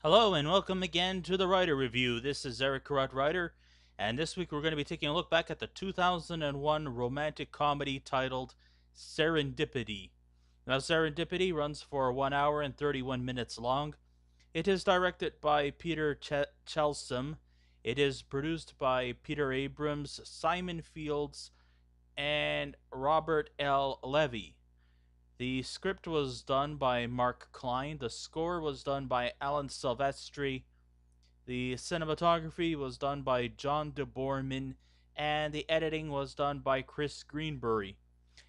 Hello and welcome again to the Writer Review. This is Eric Carrot Writer, and this week we're going to be taking a look back at the 2001 romantic comedy titled Serendipity. Now, Serendipity runs for 1 hour and 31 minutes long. It is directed by Peter Chelsom. It is produced by Peter Abrams, Simon Fields, and Robert L. Levy. The script was done by Mark Klein. The score was done by Alan Silvestri. The cinematography was done by John DeBorman. And the editing was done by Chris Greenbury.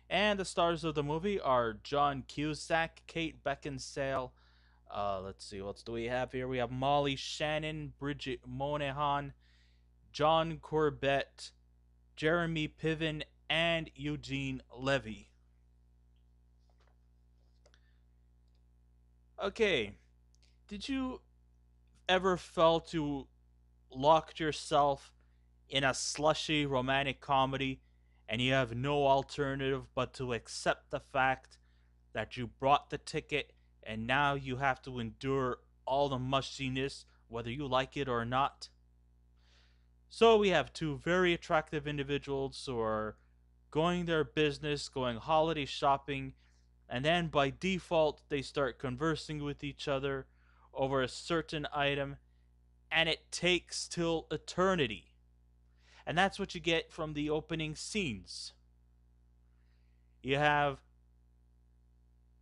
And the stars of the movie are John Cusack, Kate Beckinsale. Let's see, what do we have here? We have Molly Shannon, Bridget Moynahan, John Corbett, Jeremy Piven, and Eugene Levy. Okay, did you ever felt you locked yourself in a slushy romantic comedy and you have no alternative but to accept the fact that you bought the ticket and now you have to endure all the mushiness whether you like it or not? So we have two very attractive individuals who are going their business, going holiday shopping, and then by default they start conversing with each other over a certain item, and it takes till eternity. And that's what you get from the opening scenes. You have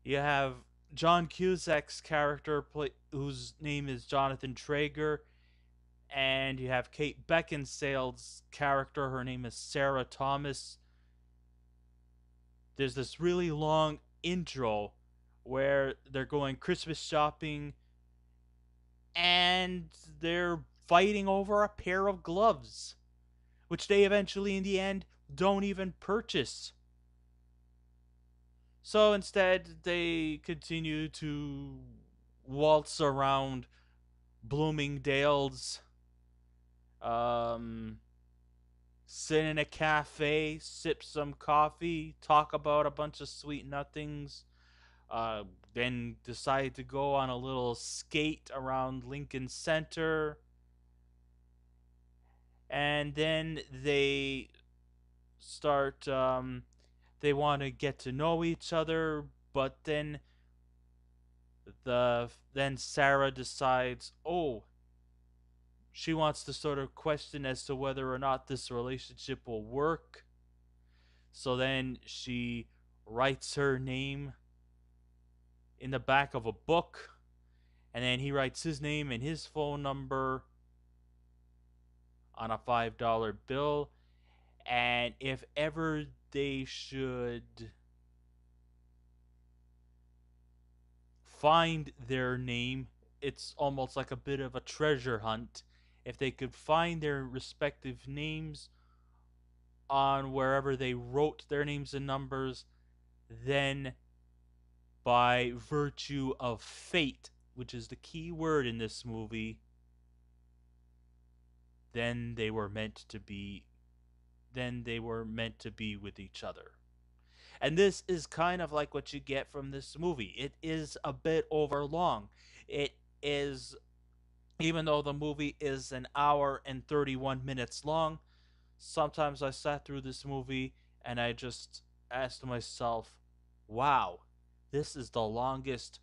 you have John Cusack's character, whose name is Jonathan Traeger, and you have Kate Beckinsale's character. Her name is Sarah Thomas. There's this really long intro where they're going Christmas shopping and they're fighting over a pair of gloves, which they eventually, in the end, don't even purchase. So instead, they continue to waltz around Bloomingdale's, um, sit in a cafe, sip some coffee, talk about a bunch of sweet nothings, uh, then decide to go on a little skate around Lincoln Center, and then start they want to get to know each other, but then Sarah decides, oh, she wants to sort of question as to whether or not this relationship will work. So then she writes her name in the back of a book, and then he writes his name and his phone number on a $5 bill. And if ever they should find their name, it's almost like a bit of a treasure hunt. If they could find their respective names on wherever they wrote their names and numbers, then by virtue of fate, which is the key word in this movie, then they were meant to be with each other. And this is kind of like what you get from this movie. It is a bit overlong. It is, even though the movie is an hour and 31 minutes long, sometimes I sat through this movie and I just asked myself, wow, this is the longest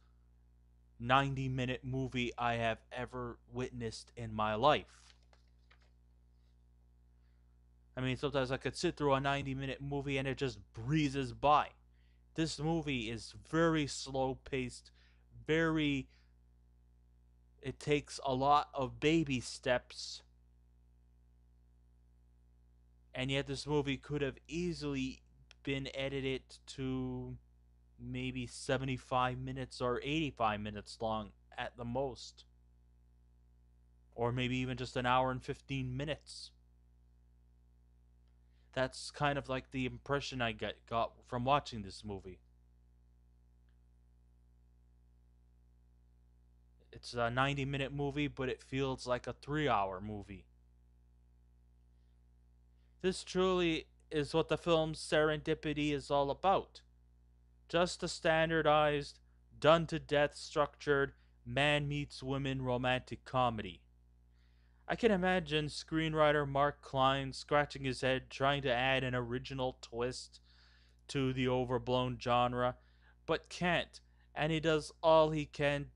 90-minute movie I have ever witnessed in my life. I mean, sometimes I could sit through a 90-minute movie and it just breezes by. This movie is very slow paced, very. It takes a lot of baby steps, and yet this movie could have easily been edited to maybe 75 minutes or 85 minutes long at the most. Or maybe even just an hour and 15 minutes. That's kind of like the impression I got from watching this movie. It's a 90-minute movie, but it feels like a 3-hour movie. This truly is what the film Serendipity is all about. Just a standardized, done to death structured man meets woman romantic comedy. I can imagine screenwriter Mark Klein scratching his head trying to add an original twist to the overblown genre, but can't, and he does all he can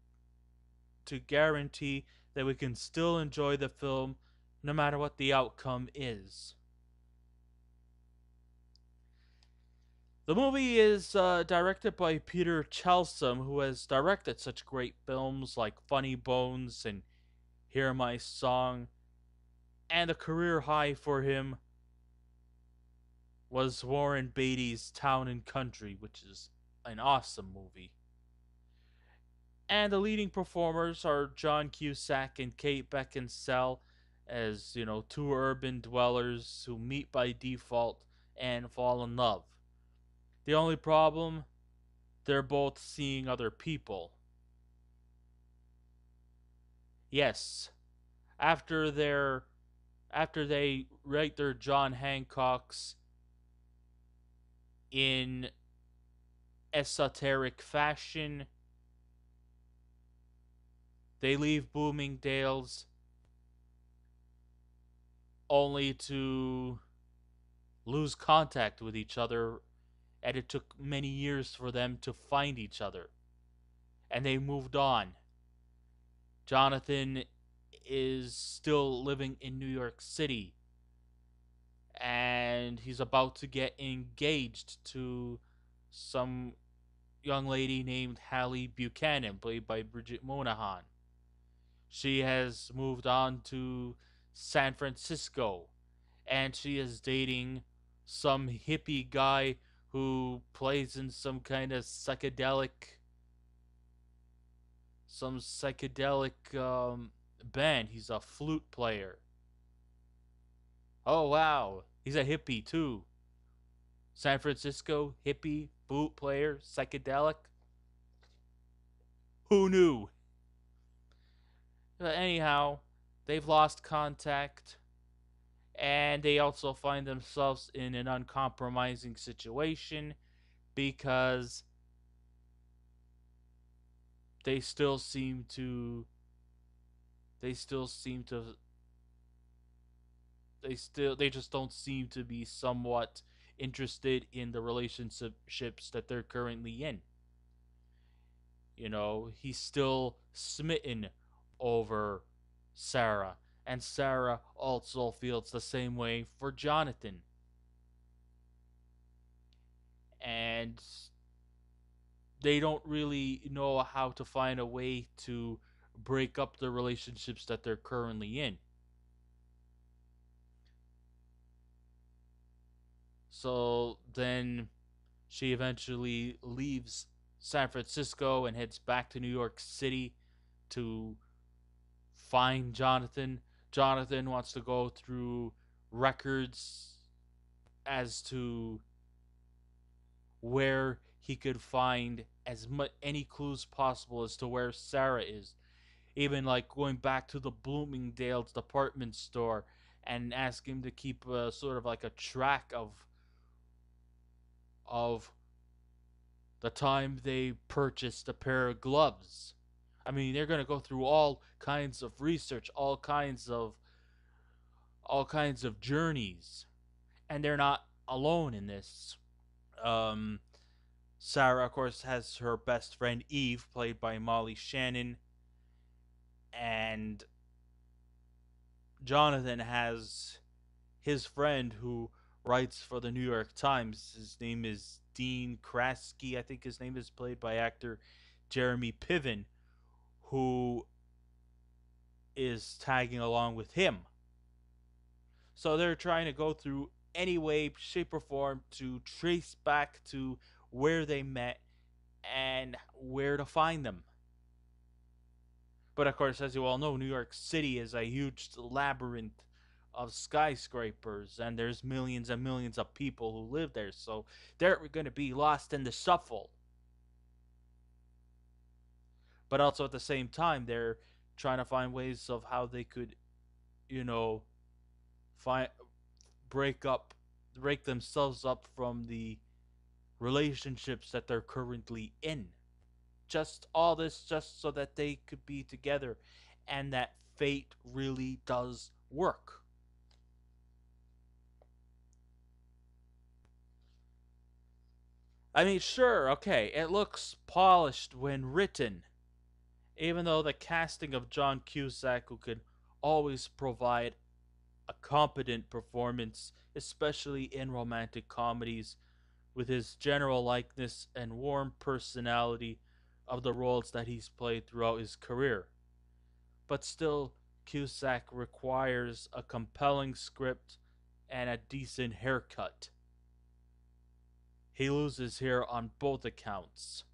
to guarantee that we can still enjoy the film no matter what the outcome is. The movie is directed by Peter Chelsom, who has directed such great films like Funny Bones and Hear My Song, and a career high for him was Warren Beatty's Town and Country, which is an awesome movie. And the leading performers are John Cusack and Kate Beckinsale as, two urban dwellers who meet by default and fall in love. The only problem, they're both seeing other people. Yes, after their after they write their John Hancocks in esoteric fashion, they leave Bloomingdale's only to lose contact with each other, and it took many years for them to find each other. And they moved on. Jonathan is still living in New York City, and he's about to get engaged to some young lady named Hallie Buchanan, played by Bridget Moynahan. She has moved on to San Francisco, and she is dating some hippie guy who plays in some psychedelic band. He's a flute player. Oh wow, he's a hippie too. San Francisco hippie flute player, psychedelic. Who knew? But anyhow, they've lost contact, and they also find themselves in an uncompromising situation because they still seem to they still seem to they just don't seem to be somewhat interested in the relationships that they're currently in. He's still smitten over Sarah, and Sarah also feels the same way for Jonathan. And they don't really know how to find a way to break up the relationships that they're currently in. So then she eventually leaves San Francisco and heads back to New York City to find Jonathan. Jonathan wants to go through records as to where he could find as much any clues possible as to where Sarah is. Even like going back to the Bloomingdale's department store and ask him to keep sort of like a track of the time they purchased a pair of gloves. I mean, they're gonna go through all kinds of research, all kinds of journeys, and they're not alone in this. Um, Sarah, of course, has her best friend Eve, played by Molly Shannon, and Jonathan has his friend who writes for the New York Times. His name is Dean Kraske, I think his name is, played by actor Jeremy Piven, who is tagging along with him. So they're trying to go through any way, shape, or form to trace back to where they met and where to find them. But of course, as you all know, New York City is a huge labyrinth of skyscrapers, and there's millions and millions of people who live there, so they're going to be lost in the shuffle. But also at the same time, they're trying to find ways of how they could, you know, find break themselves up from the relationships that they're currently in. just all this just so that they could be together and that fate really does work. I mean, sure, okay, it looks polished when written, even though the casting of John Cusack, who could always provide a competent performance, especially in romantic comedies, with his general likeness and warm personality of the roles that he's played throughout his career. But still, Cusack requires a compelling script and a decent haircut. He loses here on both accounts.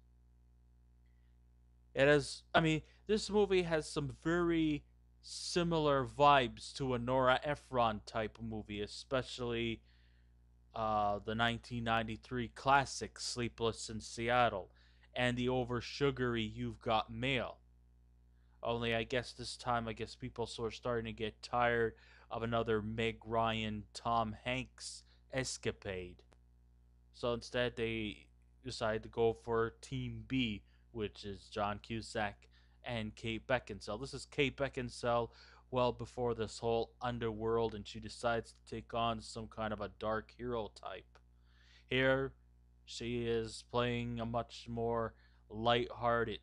It has, I mean, this movie has some very similar vibes to a Nora Ephron type movie, especially the 1993 classic Sleepless in Seattle and the over sugary You've Got Mail. Only I guess this time, I guess people are starting to get tired of another Meg Ryan, Tom Hanks escapade. So instead, they decided to go for Team B, which is John Cusack and Kate Beckinsale. This is Kate Beckinsale well before this whole underworld, and she decides to take on some kind of a dark hero type. Here, she is playing a much more light-hearted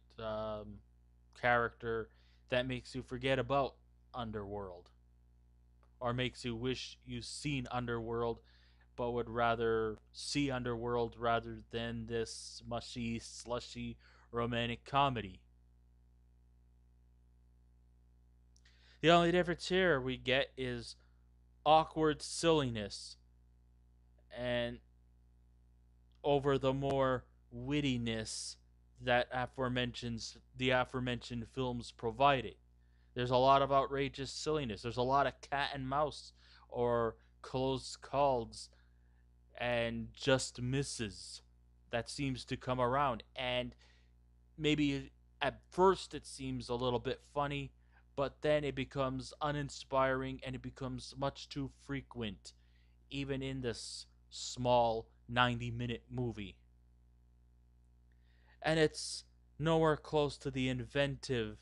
character that makes you forget about Underworld, or makes you wish you've seen Underworld but would rather see Underworld rather than this mushy, slushy romantic comedy. The only difference here we get is awkward silliness and over the more wittiness that aforementioned films provided. There's a lot of outrageous silliness. There's a lot of cat and mouse or close calls and just misses that seems to come around. And maybe at first it seems a little bit funny, but then it becomes uninspiring and it becomes much too frequent, even in this small 90-minute movie. And it's nowhere close to the inventive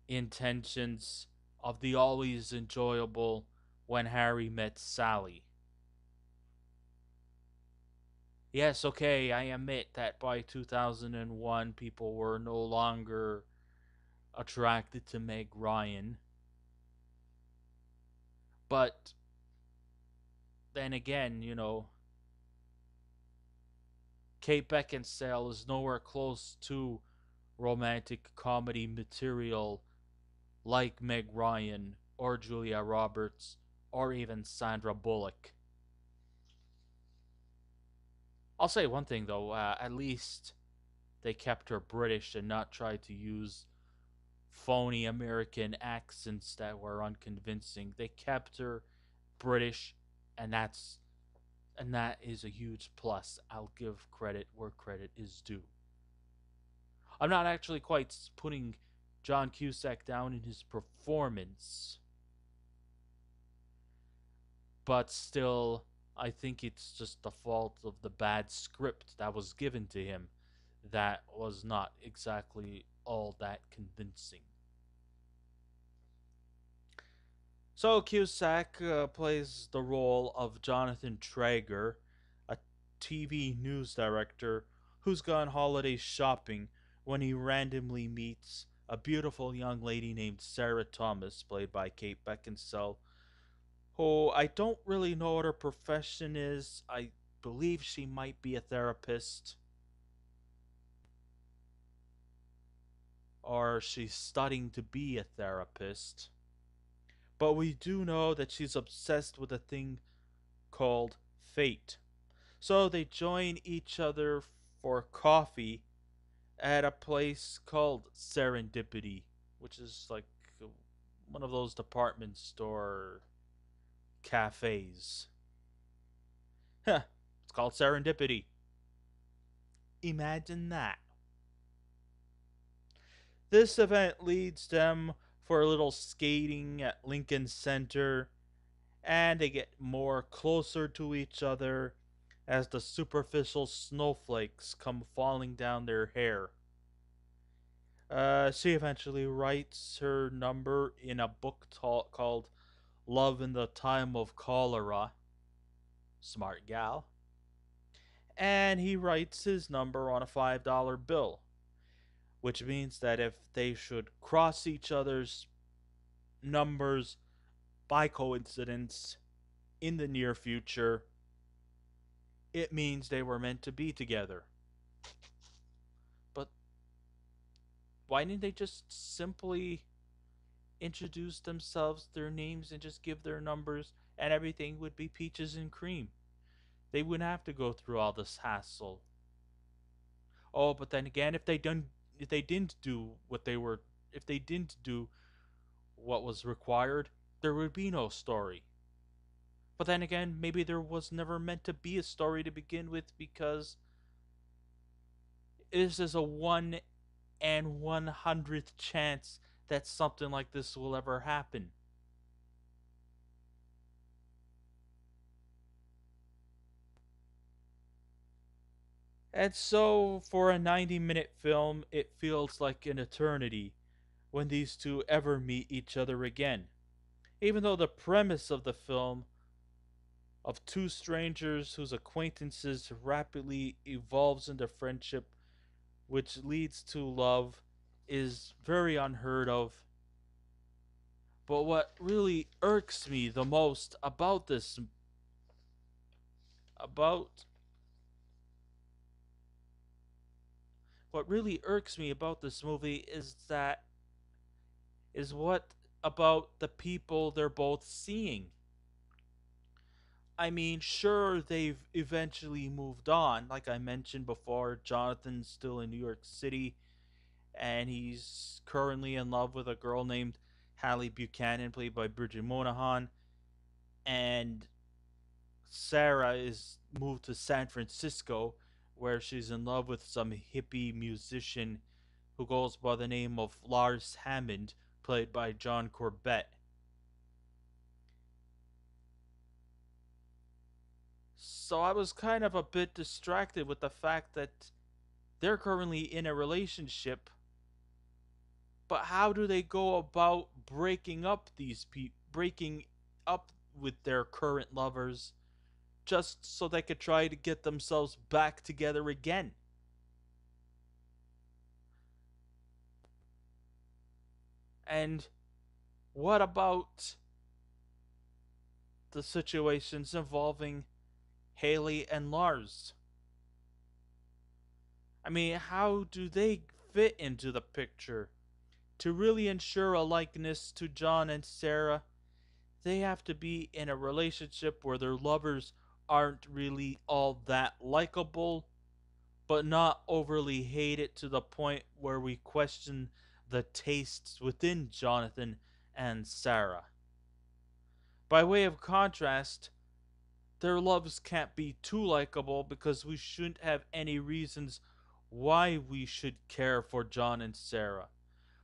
intentions of the always enjoyable When Harry Met Sally. Yes, okay, I admit that by 2001 people were no longer attracted to Meg Ryan. But then again, Kate Beckinsale is nowhere close to romantic comedy material like Meg Ryan or Julia Roberts or even Sandra Bullock. I'll say one thing though, at least they kept her British and not tried to use phony American accents that were unconvincing. They kept her British, and that is a huge plus. I'll give credit where credit is due. I'm not actually quite putting John Cusack down in his performance, but still, I think it's just the fault of the bad script that was given to him that was not exactly all that convincing. So Cusack plays the role of Jonathan Traeger, a TV news director who's gone holiday shopping when he randomly meets a beautiful young lady named Sarah Thomas, played by Kate Beckinsale, who I don't really know what her profession is. I believe she might be a therapist, or she's studying to be a therapist. But we do know that she's obsessed with a thing called fate. So they join each other for coffee at a place called Serendipity, which is like one of those department store cafes. Huh, it's called Serendipity. Imagine that. This event leads them for a little skating at Lincoln Center, and they get more closer to each other as the superficial snowflakes come falling down their hair. She eventually writes her number in a book called Love in the Time of Cholera. Smart gal. And he writes his number on a $5 bill, which means that if they should cross each other's numbers by coincidence in the near future, it means they were meant to be together. But why didn't they just simply introduce themselves, their names, and just give their numbers, and everything would be peaches and cream? They wouldn't have to go through all this hassle. Oh, but then again, if they didn't do what they were, if they didn't do what was required, there would be no story. But then again, maybe there was never meant to be a story to begin with, because this is a 1 in 100th chance that something like this will ever happen. And so, for a 90-minute film, it feels like an eternity when these two ever meet each other again. Even though the premise of the film, of two strangers whose acquaintances rapidly evolves into friendship, which leads to love, is very unheard of. But what really irks me the most about what really irks me about this movie is what about the people they're both seeing. I mean, sure, they've eventually moved on. Like I mentioned before, Jonathan's still in New York City, and he's currently in love with a girl named Hallie Buchanan, played by Bridget Moynahan. And Sarah is moved to San Francisco, where she's in love with some hippie musician who goes by the name of Lars Hammond, played by John Corbett. So I was kind of a bit distracted with the fact that they're currently in a relationship, but how do they go about breaking up with their current lovers just so they could try to get themselves back together again? And what about the situations involving Haley and Lars? I mean, how do they fit into the picture? To really ensure a likeness to John and Sarah, they have to be in a relationship where their lovers aren't really all that likable, but not overly hated to the point where we question the tastes within Jonathan and Sarah. By way of contrast, their loves can't be too likable because we shouldn't have any reasons why we should care for John and Sarah.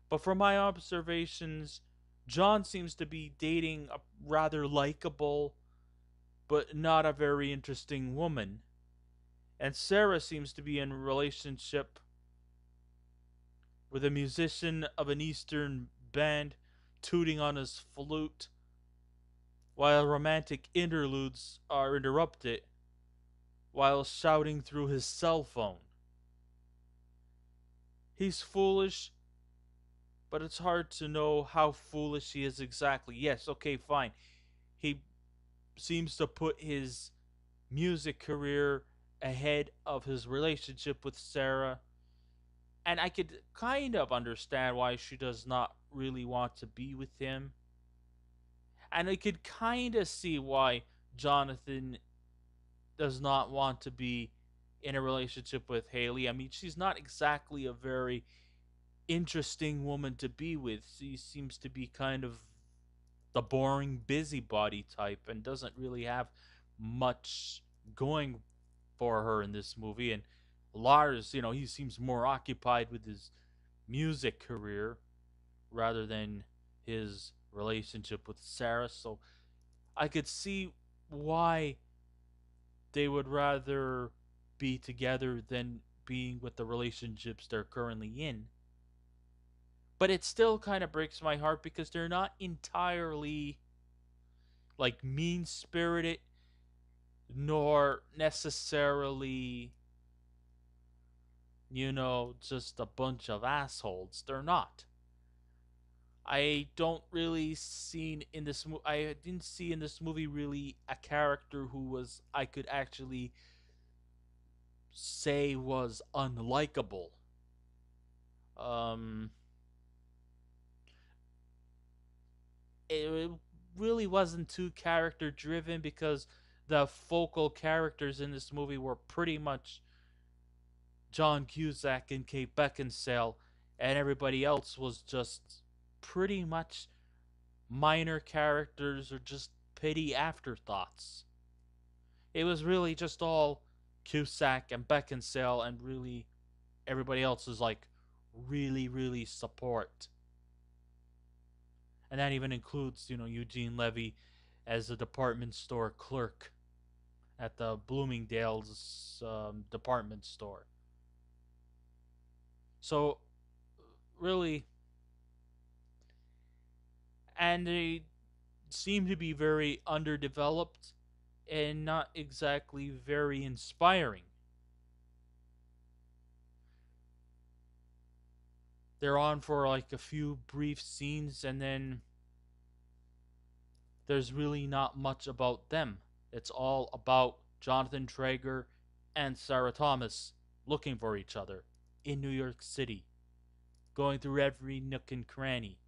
But from my observations, John seems to be dating a rather likable but not a very interesting woman, and Sarah seems to be in a relationship with a musician of an Eastern band tooting on his flute while romantic interludes are interrupted while shouting through his cell phone. He's foolish, but it's hard to know how foolish he is exactly. Yes, okay, fine. He seems to put his music career ahead of his relationship with Sarah, and I could kind of understand why she does not really want to be with him. And I could kind of see why Jonathan does not want to be in a relationship with Haley. I mean, she's not exactly a very interesting woman to be with. She seems to be kind of the boring busybody type and doesn't really have much going for her in this movie. And Lars, he seems more occupied with his music career rather than his relationship with Sarah. So I could see why they would rather be together than being with the relationships they're currently in. But it still kind of breaks my heart because they're not entirely like mean spirited nor necessarily, just a bunch of assholes. They're not. I don't really see in this I didn't see in this movie really a character who was I could actually say was unlikable. Um it really wasn't too character driven because the focal characters in this movie were pretty much John Cusack and Kate Beckinsale, and everybody else was just pretty much minor characters or just petty afterthoughts. It was really just all Cusack and Beckinsale, and really everybody else is like really, really support. And that even includes, Eugene Levy as a department store clerk at the Bloomingdale's department store. So, really, and they seem to be very underdeveloped and not exactly very inspiring. They're on for like a few brief scenes and then there's really not much about them. It's all about Jonathan Traeger and Sarah Thomas looking for each other in New York City, going through every nook and cranny.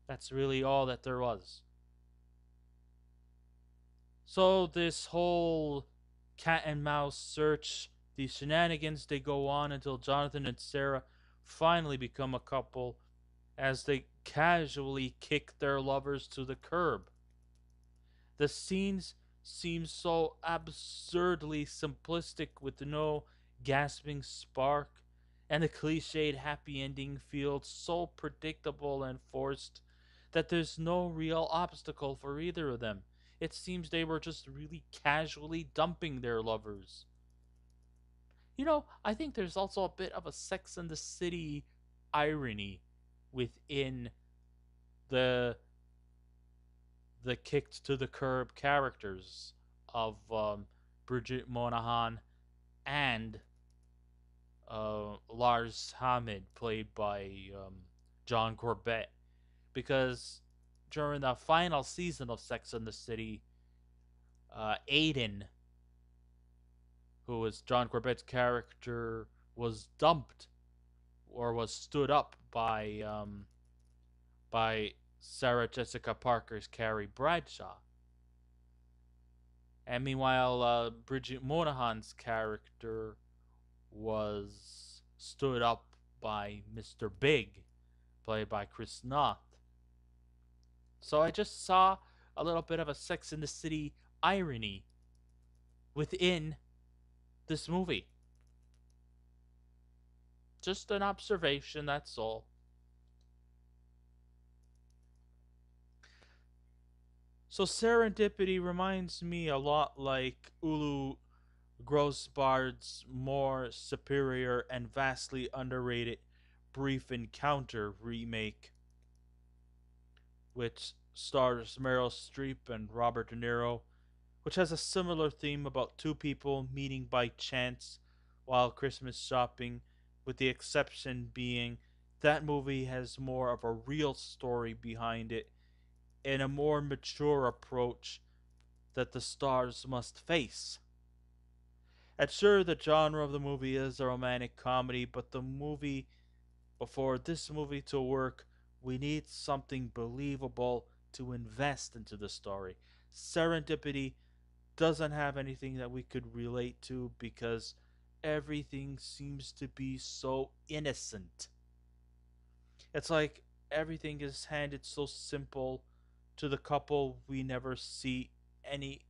That's really all that there was. So, this whole cat and mouse search, these shenanigans, they go on until Jonathan and Sarah finally become a couple as they casually kick their lovers to the curb. The scenes seem so absurdly simplistic with no gasping spark, and the cliched happy ending feels so predictable and forced that there's no real obstacle for either of them. It seems they were just really casually dumping their lovers. I think there's also a bit of a Sex and the City irony within the the kicked to the curb characters of Bridget Moynahan and Lars Hamid, played by John Corbett, because during the final season of Sex and the City, Aiden, who was John Corbett's character, was dumped or was stood up by Sarah Jessica Parker's Carrie Bradshaw. And meanwhile, Bridget Moynahan's character was stood up by Mr. Big, played by Chris Noth. So I just saw a little bit of a Sex in the City irony within this movie. Just an observation, that's all. So Serendipity reminds me a lot like Ulu Grossbard's more superior and vastly underrated Brief Encounter remake, which stars Meryl Streep and Robert De Niro, which has a similar theme about two people meeting by chance while Christmas shopping, with the exception being that movie has more of a real story behind it and a more mature approach that the stars must face. And sure, the genre of the movie is a romantic comedy, but before this movie to work, we need something believable to invest into the story. Serendipity doesn't have anything that we could relate to because everything seems to be so innocent. It's like everything is handed so simple to the couple, we never see any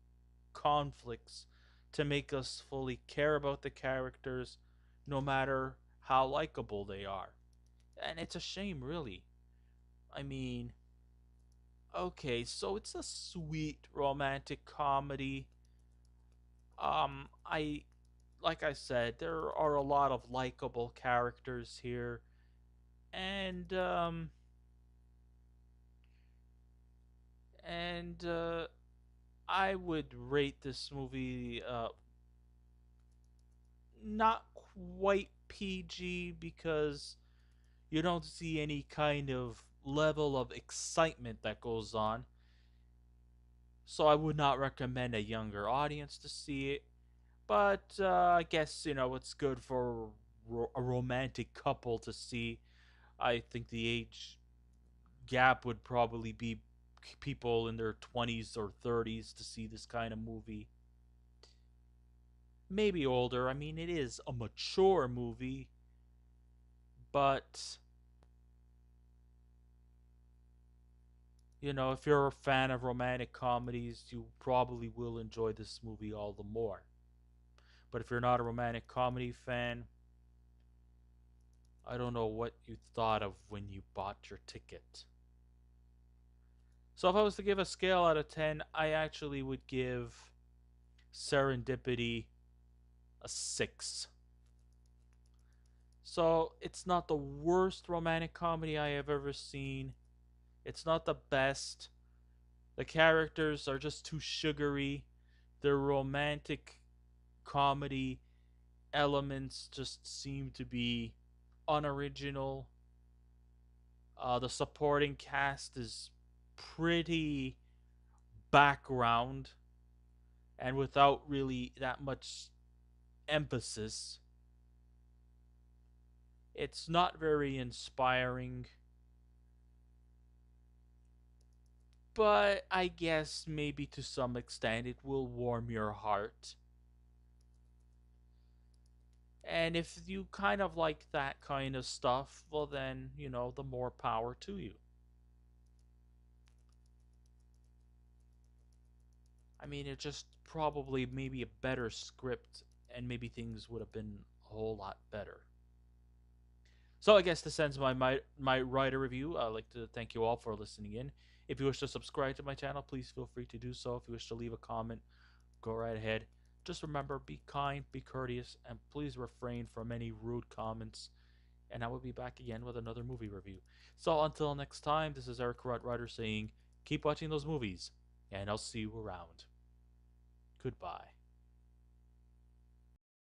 conflicts to make us fully care about the characters, no matter how likable they are. And it's a shame, really. I mean, okay, so it's a sweet romantic comedy. I like I said, there are a lot of likable characters here, and and I would rate this movie not quite PG because you don't see any kind of level of excitement that goes on. So I would not recommend a younger audience to see it. But I guess, it's good for a romantic couple to see. I think the age gap would probably be people in their 20s or 30s to see this kind of movie. Maybe older. I mean, it is a mature movie, but if you're a fan of romantic comedies, you probably will enjoy this movie all the more. But if you're not a romantic comedy fan, I don't know what you thought of when you bought your ticket. So if I was to give a scale out of 10, I actually would give Serendipity a 6. So it's not the worst romantic comedy I have ever seen. It's not the best. The characters are just too sugary. The romantic comedy elements just seem to be unoriginal. The supporting cast is pretty background and without really that much emphasis. It's not very inspiring, but I guess maybe to some extent it will warm your heart. And if you kind of like that kind of stuff, well, then, the more power to you. I mean, it just probably maybe a better script, and maybe things would have been a whole lot better. So I guess this ends my writer review. I'd like to thank you all for listening in. If you wish to subscribe to my channel, please feel free to do so. If you wish to leave a comment, go right ahead. Just remember, be kind, be courteous, and please refrain from any rude comments. And I will be back again with another movie review. So until next time, this is Eric Carrot Writer saying, keep watching those movies, and I'll see you around. Goodbye.